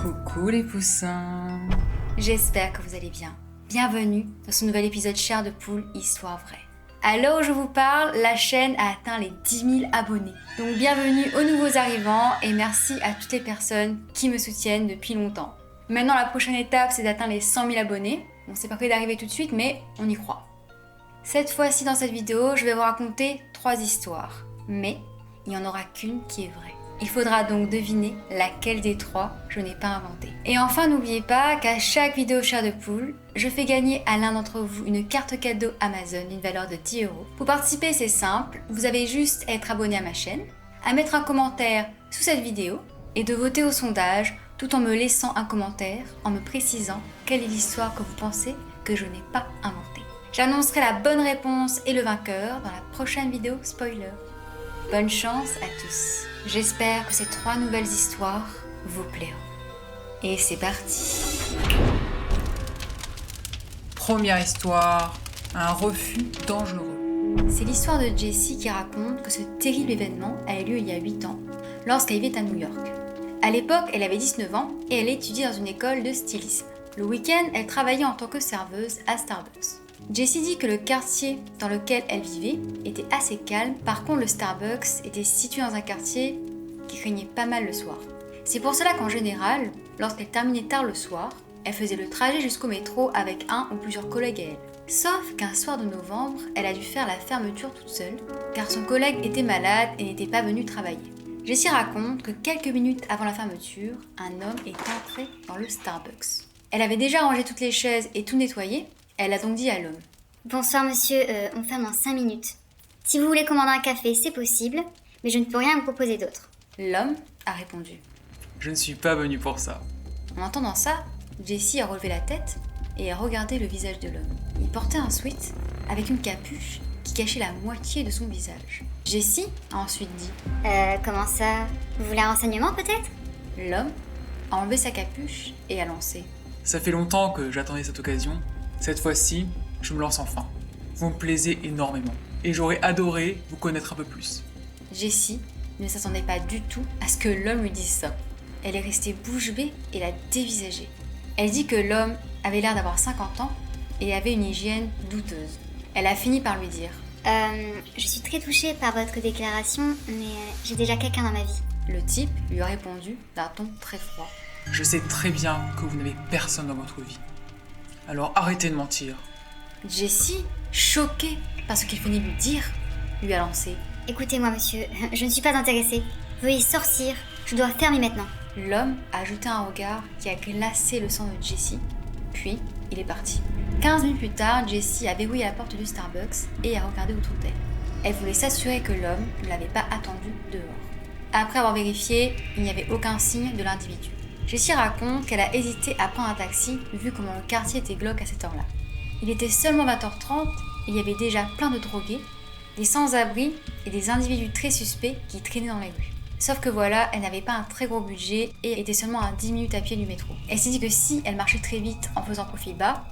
Coucou les poussins. J'espère que vous allez bien. Bienvenue dans ce nouvel épisode Chair de Poule, Histoire Vraie. À l'heure où je vous parle, la chaîne a atteint les 10 000 abonnés. Donc bienvenue aux nouveaux arrivants et merci à toutes les personnes qui me soutiennent depuis longtemps. Maintenant la prochaine étape c'est d'atteindre les 100 000 abonnés. Bon, c'est pas prêt d'arriver tout de suite mais on y croit. Cette fois-ci dans cette vidéo, je vais vous raconter 3 histoires. Mais il n'y en aura qu'une qui est vraie. Il faudra donc deviner laquelle des 3 je n'ai pas inventé. Et enfin, n'oubliez pas qu'à chaque vidéo Chair de Poule, je fais gagner à l'un d'entre vous une carte cadeau Amazon d'une valeur de 10 €. Pour participer, c'est simple, vous avez juste à être abonné à ma chaîne, à mettre un commentaire sous cette vidéo et de voter au sondage tout en me laissant un commentaire en me précisant quelle est l'histoire que vous pensez que je n'ai pas inventée. J'annoncerai la bonne réponse et le vainqueur dans la prochaine vidéo spoiler. Bonne chance à tous. J'espère que ces 3 nouvelles histoires vous plairont. Et c'est parti. Première histoire, un refus dangereux. C'est l'histoire de Jessie qui raconte que ce terrible événement a eu lieu il y a 8 ans, lorsqu'elle vivait à New York. À l'époque, elle avait 19 ans et elle étudiait dans une école de stylisme. Le week-end, elle travaillait en tant que serveuse à Starbucks. Jessie dit que le quartier dans lequel elle vivait était assez calme, par contre le Starbucks était situé dans un quartier qui craignait pas mal le soir. C'est pour cela qu'en général, lorsqu'elle terminait tard le soir, elle faisait le trajet jusqu'au métro avec un ou plusieurs collègues à elle. Sauf qu'un soir de novembre, elle a dû faire la fermeture toute seule, car son collègue était malade et n'était pas venu travailler. Jessie raconte que quelques minutes avant la fermeture, un homme est entré dans le Starbucks. Elle avait déjà rangé toutes les chaises et tout nettoyé. Elle a donc dit à l'homme. Bonsoir monsieur, on ferme dans 5 minutes. Si vous voulez commander un café, c'est possible, mais je ne peux rien vous proposer d'autre. L'homme a répondu. Je ne suis pas venu pour ça. En entendant ça, Jessie a relevé la tête et a regardé le visage de l'homme. Il portait un sweat avec une capuche qui cachait la moitié de son visage. Jessie a ensuite dit. Comment ça? Vous voulez un renseignement peut-être? L'homme a enlevé sa capuche et a lancé. Ça fait longtemps que j'attendais cette occasion. Cette fois-ci, je me lance enfin. Vous me plaisez énormément et j'aurais adoré vous connaître un peu plus. Jessie ne s'attendait pas du tout à ce que l'homme lui dise ça. Elle est restée bouche bée et l'a dévisagé. Elle dit que l'homme avait l'air d'avoir 50 ans et avait une hygiène douteuse. Elle a fini par lui dire. Je suis très touchée par votre déclaration, mais j'ai déjà quelqu'un dans ma vie. Le type lui a répondu d'un ton très froid. Je sais très bien que vous n'avez personne dans votre vie. Alors arrêtez de mentir. Jessie, choquée par ce qu'il venait de lui dire, lui a lancé. Écoutez-moi monsieur, je ne suis pas intéressée. Veuillez sortir, je dois fermer maintenant. L'homme a jeté un regard qui a glacé le sang de Jessie, puis il est parti. 15 minutes plus tard, Jessie a verrouillé la porte du Starbucks et a regardé autour d'elle. Elle voulait s'assurer que l'homme ne l'avait pas attendue dehors. Après avoir vérifié, il n'y avait aucun signe de l'individu. Jessie raconte qu'elle a hésité à prendre un taxi vu comment le quartier était glauque à cette heure-là. Il était seulement 20h30 et il y avait déjà plein de drogués, des sans-abri et des individus très suspects qui traînaient dans les rues. Sauf que voilà, elle n'avait pas un très gros budget et était seulement à 10 minutes à pied du métro. Elle s'est dit que si elle marchait très vite en faisant profil bas,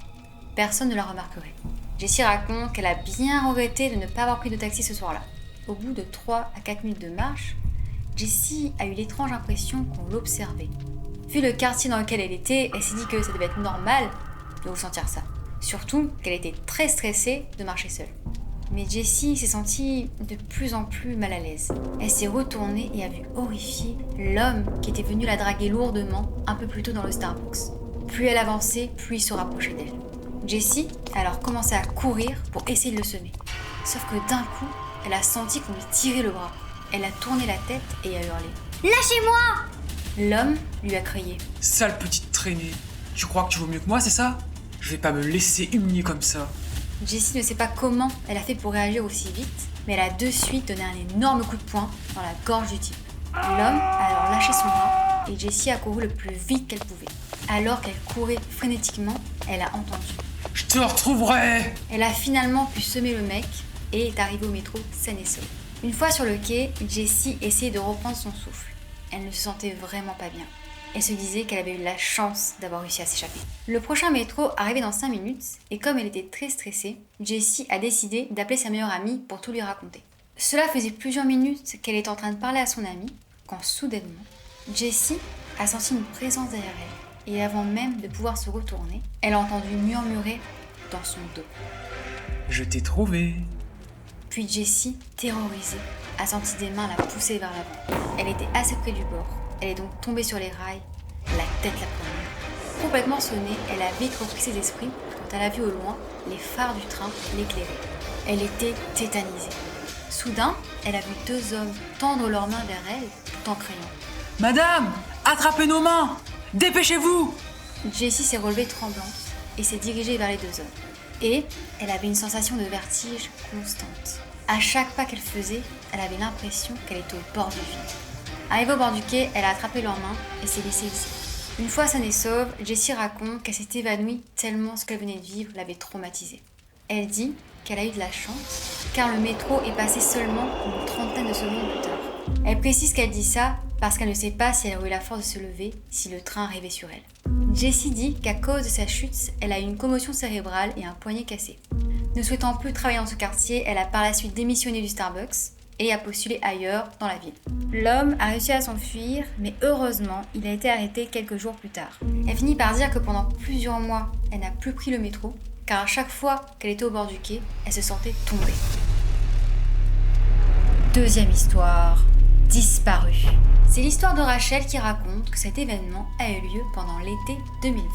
personne ne la remarquerait. Jessie raconte qu'elle a bien regretté de ne pas avoir pris de taxi ce soir-là. Au bout de 3 à 4 minutes de marche, Jessie a eu l'étrange impression qu'on l'observait. Vu le quartier dans lequel elle était, elle s'est dit que ça devait être normal de ressentir ça. Surtout qu'elle était très stressée de marcher seule. Mais Jessie s'est sentie de plus en plus mal à l'aise. Elle s'est retournée et a vu horrifiée l'homme qui était venu la draguer lourdement un peu plus tôt dans le Starbucks. Plus elle avançait, plus il se rapprochait d'elle. Jessie a alors commencé à courir pour essayer de le semer. Sauf que d'un coup, elle a senti qu'on lui tirait le bras. Elle a tourné la tête et a hurlé. Lâchez-moi! L'homme lui a crié. Sale petite traînée. Tu crois que tu vaux mieux que moi, c'est ça? Je vais pas me laisser humilier comme ça. Jessie ne sait pas comment elle a fait pour réagir aussi vite, mais elle a de suite donné un énorme coup de poing dans la gorge du type. L'homme a alors lâché son bras et Jessie a couru le plus vite qu'elle pouvait. Alors qu'elle courait frénétiquement, elle a entendu. Je te retrouverai! Elle a finalement pu semer le mec et est arrivée au métro saine et sauve. Une fois sur le quai, Jessie essayait de reprendre son souffle. Elle ne se sentait vraiment pas bien. Elle se disait qu'elle avait eu la chance d'avoir réussi à s'échapper. Le prochain métro arrivait dans 5 minutes et comme elle était très stressée, Jessie a décidé d'appeler sa meilleure amie pour tout lui raconter. Cela faisait plusieurs minutes qu'elle était en train de parler à son amie quand soudainement, Jessie a senti une présence derrière elle, et avant même de pouvoir se retourner, elle a entendu murmurer dans son dos. Je t'ai trouvé. Puis Jessie, terrorisée, a senti des mains la pousser vers l'avant. Elle était assez près du bord. Elle est donc tombée sur les rails, la tête la première. Complètement sonnée, elle a vite repris ses esprits quand elle a vu au loin les phares du train l'éclairer. Elle était tétanisée. Soudain, elle a vu deux hommes tendre leurs mains vers elle tout en criant. « Madame, attrapez nos mains! Dépêchez-vous !» Jessie s'est relevée tremblante et s'est dirigée vers les deux hommes. Et elle avait une sensation de vertige constante. À chaque pas qu'elle faisait, elle avait l'impression qu'elle était au bord du vide. Arrivée au bord du quai, elle a attrapé leurs mains et s'est laissée hisser. Une fois saine et sauve, Jessie raconte qu'elle s'est évanouie tellement ce qu'elle venait de vivre l'avait traumatisée. Elle dit qu'elle a eu de la chance, car le métro est passé seulement une trentaine de secondes plus tard. Elle précise qu'elle dit ça parce qu'elle ne sait pas si elle aurait eu la force de se lever si le train arrivait sur elle. Jessie dit qu'à cause de sa chute, elle a eu une commotion cérébrale et un poignet cassé. Ne souhaitant plus travailler dans ce quartier, elle a par la suite démissionné du Starbucks et a postulé ailleurs dans la ville. L'homme a réussi à s'enfuir, mais heureusement, il a été arrêté quelques jours plus tard. Elle finit par dire que pendant plusieurs mois, elle n'a plus pris le métro, car à chaque fois qu'elle était au bord du quai, elle se sentait tomber. Deuxième histoire, disparue. C'est l'histoire de Rachel qui raconte que cet événement a eu lieu pendant l'été 2020.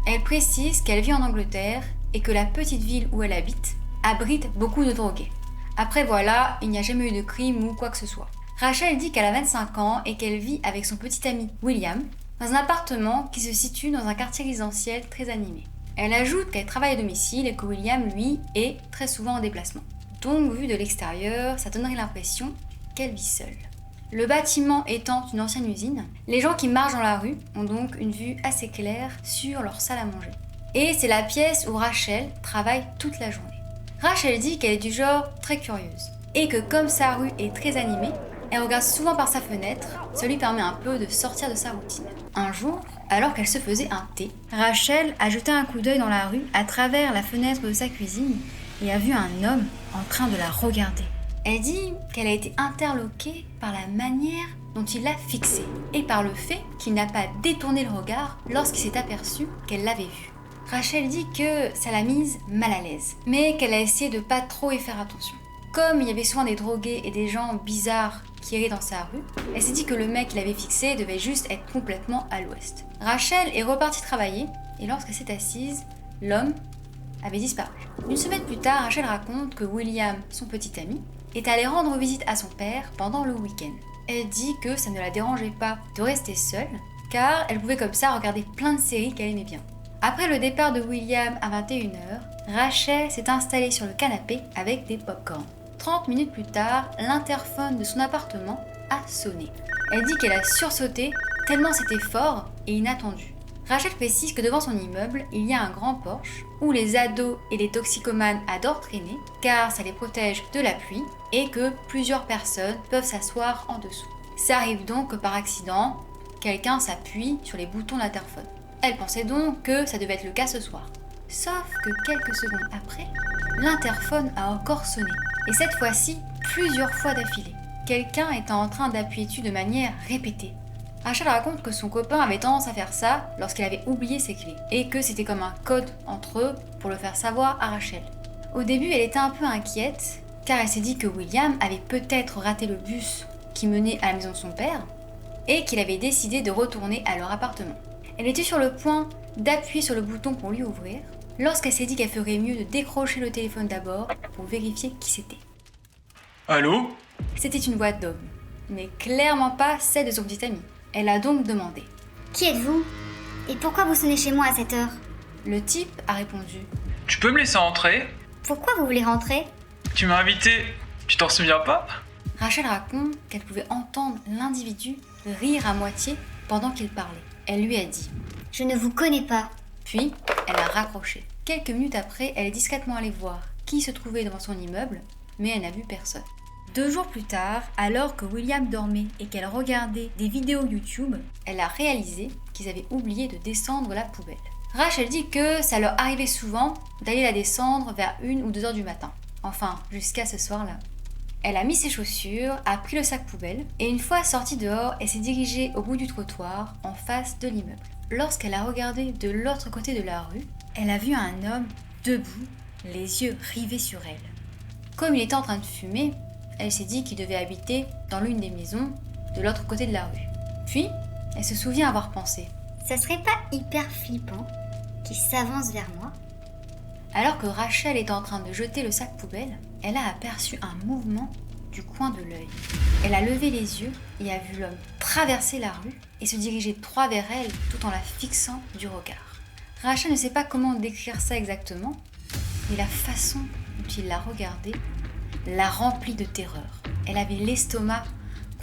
Elle précise qu'elle vit en Angleterre et que la petite ville où elle habite abrite beaucoup de drogués. Après voilà, il n'y a jamais eu de crime ou quoi que ce soit. Rachel dit qu'elle a 25 ans et qu'elle vit avec son petit ami William dans un appartement qui se situe dans un quartier résidentiel très animé. Elle ajoute qu'elle travaille à domicile et que William, lui, est très souvent en déplacement. Donc, vu de l'extérieur, ça donnerait l'impression qu'elle vit seule. Le bâtiment étant une ancienne usine, les gens qui marchent dans la rue ont donc une vue assez claire sur leur salle à manger. Et c'est la pièce où Rachel travaille toute la journée. Rachel dit qu'elle est du genre très curieuse et que comme sa rue est très animée, elle regarde souvent par sa fenêtre, ça lui permet un peu de sortir de sa routine. Un jour, alors qu'elle se faisait un thé, Rachel a jeté un coup d'œil dans la rue à travers la fenêtre de sa cuisine et a vu un homme en train de la regarder. Elle dit qu'elle a été interloquée par la manière dont il l'a fixée et par le fait qu'il n'a pas détourné le regard lorsqu'il s'est aperçu qu'elle l'avait vue. Rachel dit que ça l'a mise mal à l'aise, mais qu'elle a essayé de pas trop y faire attention. Comme il y avait souvent des drogués et des gens bizarres qui erraient dans sa rue, elle s'est dit que le mec qui l'avait fixé devait juste être complètement à l'ouest. Rachel est repartie travailler et lorsqu'elle s'est assise, l'homme avait disparu. Une semaine plus tard, Rachel raconte que William, son petit ami, est allé rendre visite à son père pendant le week-end. Elle dit que ça ne la dérangeait pas de rester seule, car elle pouvait comme ça regarder plein de séries qu'elle aimait bien. Après le départ de William à 21h, Rachel s'est installée sur le canapé avec des pop-corns. 30 minutes plus tard, l'interphone de son appartement a sonné. Elle dit qu'elle a sursauté tellement c'était fort et inattendu. Rachel précise que devant son immeuble, il y a un grand porche où les ados et les toxicomanes adorent traîner car ça les protège de la pluie et que plusieurs personnes peuvent s'asseoir en dessous. Ça arrive donc que par accident, quelqu'un s'appuie sur les boutons de l'interphone. Elle pensait donc que ça devait être le cas ce soir. Sauf que quelques secondes après, l'interphone a encore sonné. Et cette fois-ci, plusieurs fois d'affilée. Quelqu'un était en train d'appuyer dessus de manière répétée. Rachel raconte que son copain avait tendance à faire ça lorsqu'il avait oublié ses clés. Et que c'était comme un code entre eux pour le faire savoir à Rachel. Au début, elle était un peu inquiète, car elle s'est dit que William avait peut-être raté le bus qui menait à la maison de son père, et qu'il avait décidé de retourner à leur appartement. Elle était sur le point d'appuyer sur le bouton pour lui ouvrir, lorsqu'elle s'est dit qu'elle ferait mieux de décrocher le téléphone d'abord pour vérifier qui c'était. Allô ? C'était une voix d'homme, mais clairement pas celle de son petit ami. Elle a donc demandé. Qui êtes-vous? Et pourquoi vous sonnez chez moi à cette heure? Le type a répondu. Tu peux me laisser entrer ? Pourquoi vous voulez rentrer? Tu m'as invité, tu t'en souviens pas ? Rachel raconte qu'elle pouvait entendre l'individu rire à moitié pendant qu'il parlait. Elle lui a dit. Je ne vous connais pas. Puis, elle a raccroché. Quelques minutes après, elle est discrètement allée voir qui se trouvait devant son immeuble, mais elle n'a vu personne. 2 jours plus tard, alors que William dormait et qu'elle regardait des vidéos YouTube, elle a réalisé qu'ils avaient oublié de descendre la poubelle. Rachel dit que ça leur arrivait souvent d'aller la descendre vers 1 ou 2 heures du matin. Enfin, jusqu'à ce soir-là. Elle a mis ses chaussures, a pris le sac poubelle, et une fois sortie dehors, elle s'est dirigée au bout du trottoir, en face de l'immeuble. Lorsqu'elle a regardé de l'autre côté de la rue, elle a vu un homme debout, les yeux rivés sur elle. Comme il était en train de fumer, elle s'est dit qu'il devait habiter dans l'une des maisons de l'autre côté de la rue. Puis, elle se souvient avoir pensé. Ça serait pas hyper flippant qu'il s'avance vers moi? Alors que Rachel était en train de jeter le sac poubelle, elle a aperçu un mouvement du coin de l'œil. Elle a levé les yeux et a vu l'homme traverser la rue et se diriger droit vers elle tout en la fixant du regard. Rachel ne sait pas comment décrire ça exactement, mais la façon dont il l'a regardée l'a remplie de terreur. Elle avait l'estomac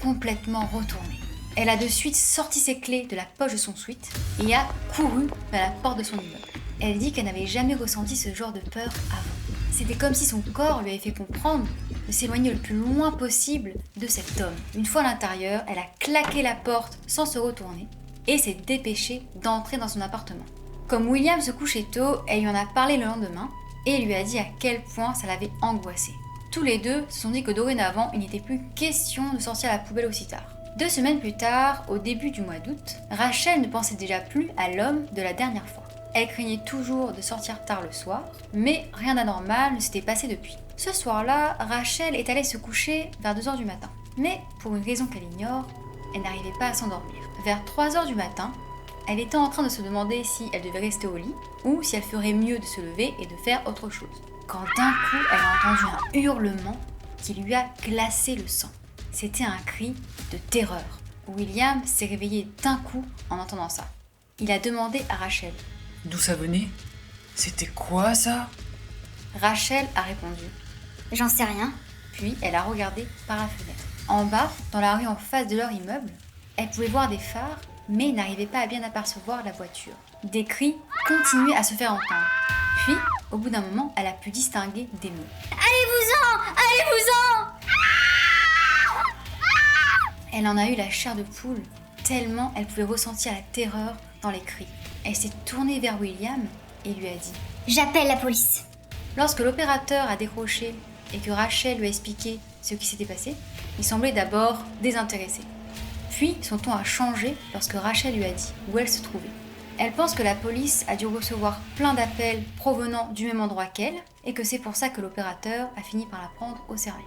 complètement retourné. Elle a de suite sorti ses clés de la poche de son sweat et a couru vers la porte de son immeuble. Elle dit qu'elle n'avait jamais ressenti ce genre de peur avant. C'était comme si son corps lui avait fait comprendre de s'éloigner le plus loin possible de cet homme. Une fois à l'intérieur, elle a claqué la porte sans se retourner et s'est dépêchée d'entrer dans son appartement. Comme William se couchait tôt, elle lui en a parlé le lendemain et lui a dit à quel point ça l'avait angoissée. Tous les deux se sont dit que dorénavant, il n'était plus question de sortir la poubelle aussi tard. 2 semaines plus tard, au début du mois d'août, Rachel ne pensait déjà plus à l'homme de la dernière fois. Elle craignait toujours de sortir tard le soir, mais rien d'anormal ne s'était passé depuis. Ce soir-là, Rachel est allée se coucher vers 2h du matin. Mais, pour une raison qu'elle ignore, elle n'arrivait pas à s'endormir. Vers 3h du matin, elle était en train de se demander si elle devait rester au lit ou si elle ferait mieux de se lever et de faire autre chose. Quand d'un coup, elle a entendu un hurlement qui lui a glacé le sang. C'était un cri de terreur. William s'est réveillé d'un coup en entendant ça. Il a demandé à Rachel. D'où ça venait? C'était quoi ça? Rachel a répondu. J'en sais rien. Puis elle a regardé par la fenêtre. En bas, dans la rue en face de leur immeuble, elle pouvait voir des phares, mais n'arrivait pas à bien apercevoir la voiture. Des cris continuaient à se faire entendre. Puis, au bout d'un moment, elle a pu distinguer des mots. Allez-vous-en! Allez-vous-en! Elle en a eu la chair de poule, tellement elle pouvait ressentir la terreur dans les cris. Elle s'est tournée vers William et lui a dit « J'appelle la police. » Lorsque l'opérateur a décroché et que Rachel lui a expliqué ce qui s'était passé, il semblait d'abord désintéressé. Puis son ton a changé lorsque Rachel lui a dit où elle se trouvait. Elle pense que la police a dû recevoir plein d'appels provenant du même endroit qu'elle et que c'est pour ça que l'opérateur a fini par la prendre au sérieux.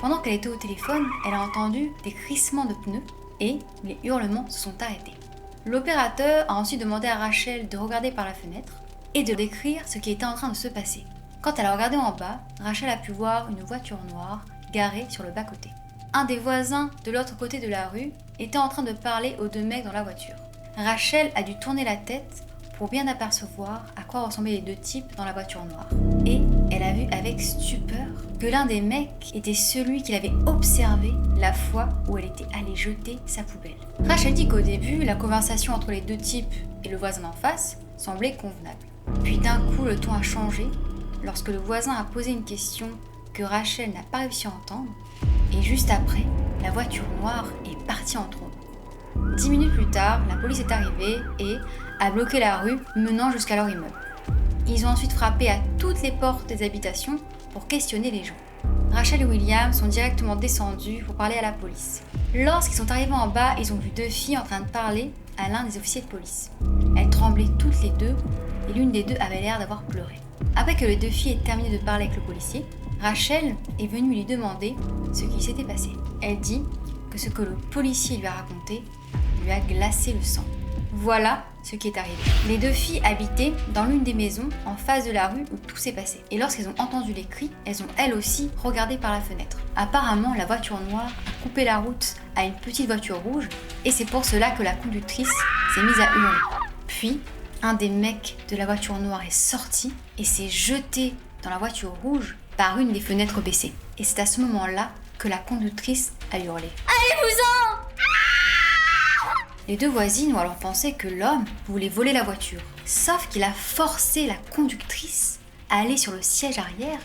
Pendant qu'elle était au téléphone, elle a entendu des crissements de pneus et les hurlements se sont arrêtés. L'opérateur a ensuite demandé à Rachel de regarder par la fenêtre et de décrire ce qui était en train de se passer. Quand elle a regardé en bas, Rachel a pu voir une voiture noire garée sur le bas-côté. Un des voisins de l'autre côté de la rue était en train de parler aux 2 mecs dans la voiture. Rachel a dû tourner la tête pour bien apercevoir à quoi ressemblaient les 2 types dans la voiture noire. Et elle a vu avec stupeur que l'un des mecs était celui qu'il avait observé la fois où elle était allée jeter sa poubelle. Rachel dit qu'au début, la conversation entre les 2 types et le voisin en face semblait convenable. Puis d'un coup, le ton a changé lorsque le voisin a posé une question que Rachel n'a pas réussi à entendre. Et juste après, la voiture noire est partie en trombe. 10 minutes plus tard, la police est arrivée et a bloqué la rue menant jusqu'à leur immeuble. Ils ont ensuite frappé à toutes les portes des habitations pour questionner les gens. Rachel et William sont directement descendus pour parler à la police. Lorsqu'ils sont arrivés en bas, ils ont vu 2 filles en train de parler à l'un des officiers de police. Elles tremblaient toutes les 2 et l'une des 2 avait l'air d'avoir pleuré. Après que les 2 filles aient terminé de parler avec le policier, Rachel est venue lui demander ce qui s'était passé. Elle dit que ce que le policier lui a raconté lui a glacé le sang. Voilà ce qui est arrivé. Les 2 filles habitaient dans l'une des maisons en face de la rue où tout s'est passé. Et lorsqu'elles ont entendu les cris, elles ont elles aussi regardé par la fenêtre. Apparemment, la voiture noire a coupé la route à une petite voiture rouge et c'est pour cela que la conductrice s'est mise à hurler. Puis, un des mecs de la voiture noire est sorti et s'est jeté dans la voiture rouge par une des fenêtres baissées. Et c'est à ce moment-là que la conductrice a hurlé. Allez-vous-en! Les 2 voisines ont alors pensé que l'homme voulait voler la voiture. Sauf qu'il a forcé la conductrice à aller sur le siège arrière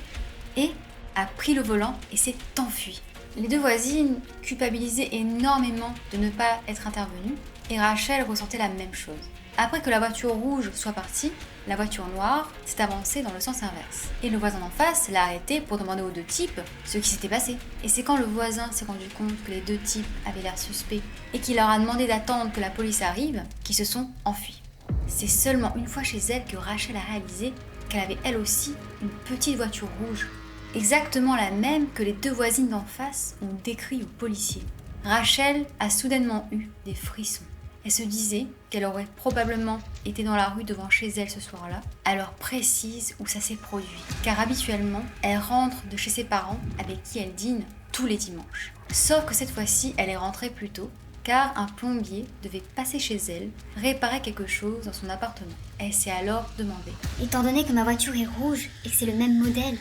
et a pris le volant et s'est enfui. Les 2 voisines culpabilisaient énormément de ne pas être intervenues et Rachel ressentait la même chose. Après que la voiture rouge soit partie, la voiture noire s'est avancée dans le sens inverse. Et le voisin d'en face l'a arrêté pour demander aux deux types ce qui s'était passé. Et c'est quand le voisin s'est rendu compte que les deux types avaient l'air suspects et qu'il leur a demandé d'attendre que la police arrive qu'ils se sont enfuis. C'est seulement une fois chez elle que Rachel a réalisé qu'elle avait elle aussi une petite voiture rouge. Exactement la même que les deux voisines d'en face ont décrit aux policiers. Rachel a soudainement eu des frissons. Elle se disait qu'elle aurait probablement été dans la rue devant chez elle ce soir-là, à l'heure précise où ça s'est produit. Car habituellement, elle rentre de chez ses parents avec qui elle dîne tous les dimanches. Sauf que cette fois-ci, elle est rentrée plus tôt, car un plombier devait passer chez elle, réparer quelque chose dans son appartement. Elle s'est alors demandé: Étant donné que ma voiture est rouge et que c'est le même modèle,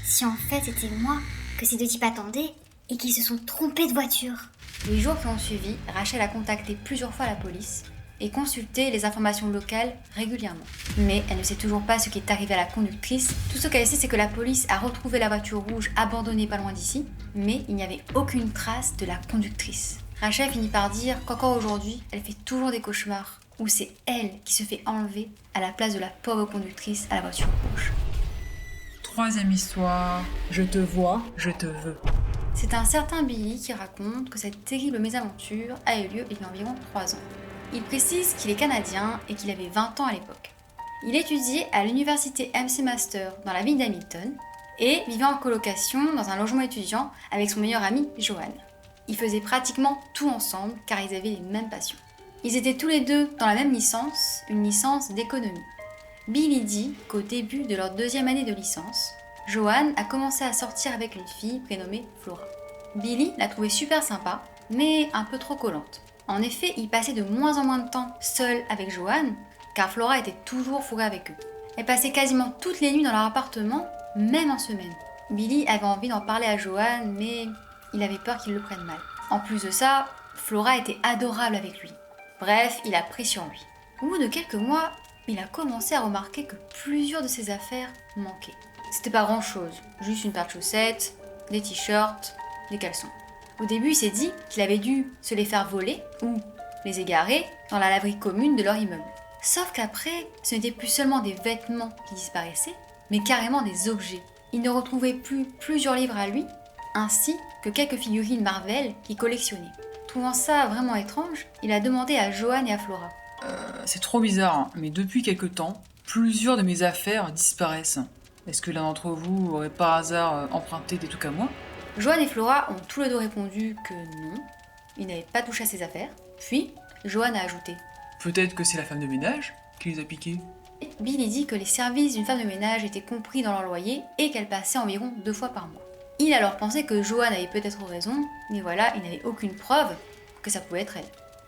si en fait c'était moi que ces deux types attendaient et qu'ils se sont trompés de voiture. Les jours qui ont suivi, Rachel a contacté plusieurs fois la police et consulté les informations locales régulièrement. Mais elle ne sait toujours pas ce qui est arrivé à la conductrice. Tout ce qu'elle sait, c'est que la police a retrouvé la voiture rouge abandonnée pas loin d'ici, mais il n'y avait aucune trace de la conductrice. Rachel finit par dire qu'encore aujourd'hui, elle fait toujours des cauchemars où c'est elle qui se fait enlever à la place de la pauvre conductrice à la voiture rouge. Troisième histoire, je te vois, je te veux. C'est un certain Billy qui raconte que cette terrible mésaventure a eu lieu il y a environ 3 ans. Il précise qu'il est canadien et qu'il avait 20 ans à l'époque. Il étudiait à l'université MC Master dans la ville d'Hamilton et vivait en colocation dans un logement étudiant avec son meilleur ami Johan. Ils faisaient pratiquement tout ensemble car ils avaient les mêmes passions. Ils étaient tous les deux dans la même licence, une licence d'économie. Billy dit qu'au début de leur 2e année de licence, Johan a commencé à sortir avec une fille prénommée Flora. Billy l'a trouvée super sympa, mais un peu trop collante. En effet, il passait de moins en moins de temps seul avec Johan, car Flora était toujours fourrée avec eux. Elle passait quasiment toutes les nuits dans leur appartement, même en semaine. Billy avait envie d'en parler à Johan, mais il avait peur qu'il le prenne mal. En plus de ça, Flora était adorable avec lui. Bref, il a pris sur lui. Au bout de quelques mois, il a commencé à remarquer que plusieurs de ses affaires manquaient. C'était pas grand chose, juste une paire de chaussettes, des t-shirts, des caleçons. Au début, il s'est dit qu'il avait dû se les faire voler ou les égarer dans la laverie commune de leur immeuble. Sauf qu'après, ce n'était plus seulement des vêtements qui disparaissaient, mais carrément des objets. Il ne retrouvait plus plusieurs livres à lui, ainsi que quelques figurines Marvel qu'il collectionnait. Trouvant ça vraiment étrange, il a demandé à Johan et à Flora. C'est trop bizarre, hein, mais depuis quelque temps, plusieurs de mes affaires disparaissent. Est-ce que l'un d'entre vous aurait par hasard emprunté des trucs à moi ? Johan et Flora ont tous les deux répondu que non, ils n'avaient pas touché à ses affaires. Puis, Johan a ajouté: Peut-être que c'est la femme de ménage qui les a piqués. Billy dit que les services d'une femme de ménage étaient compris dans leur loyer et qu'elle passait environ 2 fois par mois. Il a alors pensé que Johan avait peut-être raison, mais voilà, il n'avait aucune preuve que ça pouvait être elle.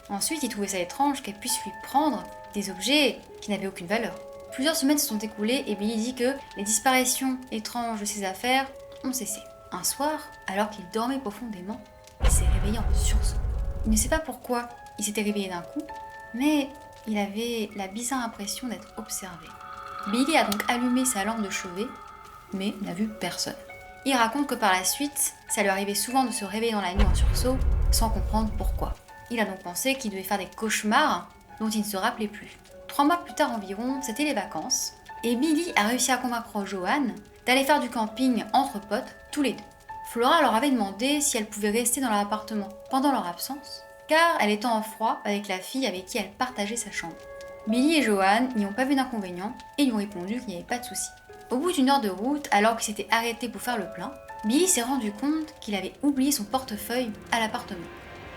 Ensuite, il trouvait ça étrange qu'elle puisse lui prendre des objets qui n'avaient aucune valeur. Plusieurs semaines se sont écoulées et Billy dit que les disparitions étranges de ses affaires ont cessé. Un soir, alors qu'il dormait profondément, il s'est réveillé en sursaut. Il ne sait pas pourquoi il s'était réveillé d'un coup, mais il avait la bizarre impression d'être observé. Billy a donc allumé sa lampe de chevet, mais n'a vu personne. Il raconte que par la suite, ça lui arrivait souvent de se réveiller dans la nuit en sursaut, sans comprendre pourquoi. Il a donc pensé qu'il devait faire des cauchemars dont il ne se rappelait plus. 3 mois plus tard environ, c'était les vacances, et Billy a réussi à convaincre Johan d'aller faire du camping entre potes, tous les deux. Flora leur avait demandé si elle pouvait rester dans leur appartement pendant leur absence, car elle était en froid avec la fille avec qui elle partageait sa chambre. Billy et Johan n'y ont pas vu d'inconvénient et lui ont répondu qu'il n'y avait pas de souci. Au bout d'1 heure de route, alors qu'il s'était arrêté pour faire le plein, Billy s'est rendu compte qu'il avait oublié son portefeuille à l'appartement.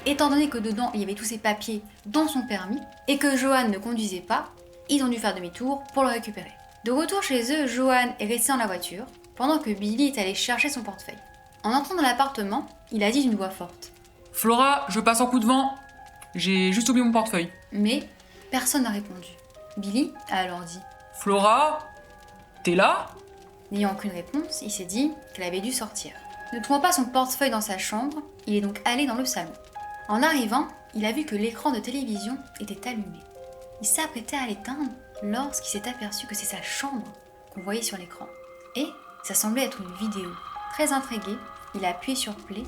Étant donné que dedans il y avait tous ses papiers, dont son permis, et que Johan ne conduisait pas, ils ont dû faire demi-tour pour le récupérer. De retour chez eux, Johan est resté dans la voiture, pendant que Billy est allé chercher son portefeuille. En entrant dans l'appartement, il a dit d'une voix forte: Flora, je passe en coup de vent. J'ai juste oublié mon portefeuille. Mais personne n'a répondu. Billy a alors dit: Flora, t'es là ? N'ayant aucune réponse, il s'est dit qu'elle avait dû sortir. Ne trouvant pas son portefeuille dans sa chambre, il est donc allé dans le salon. En arrivant, il a vu que l'écran de télévision était allumé. Il s'apprêtait à l'éteindre lorsqu'il s'est aperçu que c'est sa chambre qu'on voyait sur l'écran. Et ça semblait être une vidéo. Très intrigué, il a appuyé sur play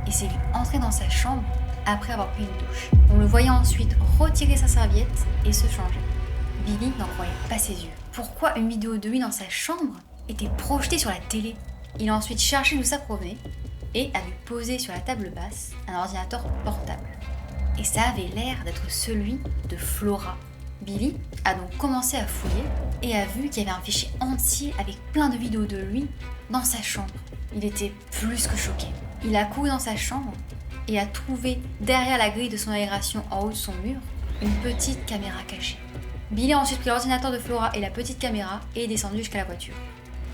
et s'est vu entrer dans sa chambre après avoir pris une douche. On le voyait ensuite retirer sa serviette et se changer. Billy n'en croyait pas ses yeux. Pourquoi une vidéo de lui dans sa chambre était projetée sur la télé? Il a ensuite cherché d'où ça provenait et a vu poser sur la table basse un ordinateur portable. Et ça avait l'air d'être celui de Flora. Billy a donc commencé à fouiller et a vu qu'il y avait un fichier entier avec plein de vidéos de lui dans sa chambre. Il était plus que choqué. Il a couru dans sa chambre et a trouvé derrière la grille de son aération en haut de son mur une petite caméra cachée. Billy a ensuite pris l'ordinateur de Flora et la petite caméra et est descendu jusqu'à la voiture.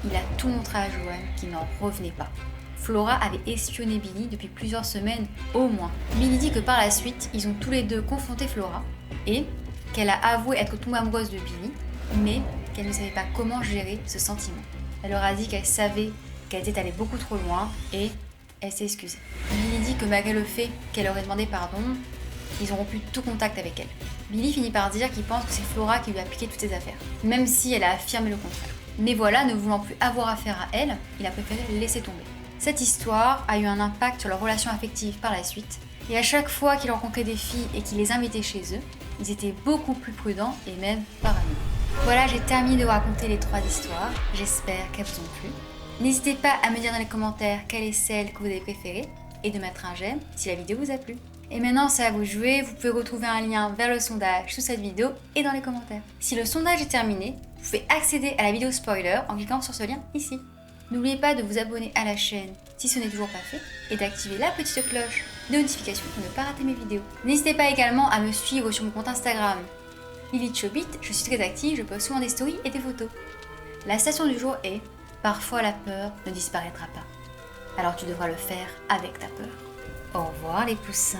Il a tout montré à Joanne qui n'en revenait pas. Flora avait espionné Billy depuis plusieurs semaines au moins. Billy dit que par la suite, ils ont tous les deux confronté Flora et qu'elle a avoué être tombée amoureuse de Billy, mais qu'elle ne savait pas comment gérer ce sentiment. Elle leur a dit qu'elle savait qu'elle était allée beaucoup trop loin et elle s'est excusée. Billy dit que malgré le fait qu'elle aurait demandé pardon, ils ont rompu tout contact avec elle. Billy finit par dire qu'il pense que c'est Flora qui lui a piqué toutes ses affaires, même si elle a affirmé le contraire. Mais voilà, ne voulant plus avoir affaire à elle, il a préféré laisser tomber. Cette histoire a eu un impact sur leur relation affective par la suite, et à chaque fois qu'il rencontrait des filles et qu'il les invitait chez eux, ils étaient beaucoup plus prudents et même paranoïaques. Voilà, j'ai terminé de raconter les 3 histoires, j'espère qu'elles vous ont plu. N'hésitez pas à me dire dans les commentaires quelle est celle que vous avez préférée, et de mettre un j'aime si la vidéo vous a plu. Et maintenant c'est à vous de jouer, vous pouvez retrouver un lien vers le sondage sous cette vidéo et dans les commentaires. Si le sondage est terminé, vous pouvez accéder à la vidéo spoiler en cliquant sur ce lien ici. N'oubliez pas de vous abonner à la chaîne si ce n'est toujours pas fait et d'activer la petite cloche de notification pour ne pas rater mes vidéos. N'hésitez pas également à me suivre sur mon compte Instagram LilithShowbiz, je suis très active, je poste souvent des stories et des photos. La citation du jour est « Parfois la peur ne disparaîtra pas, alors tu devras le faire avec ta peur ». Au revoir les poussins.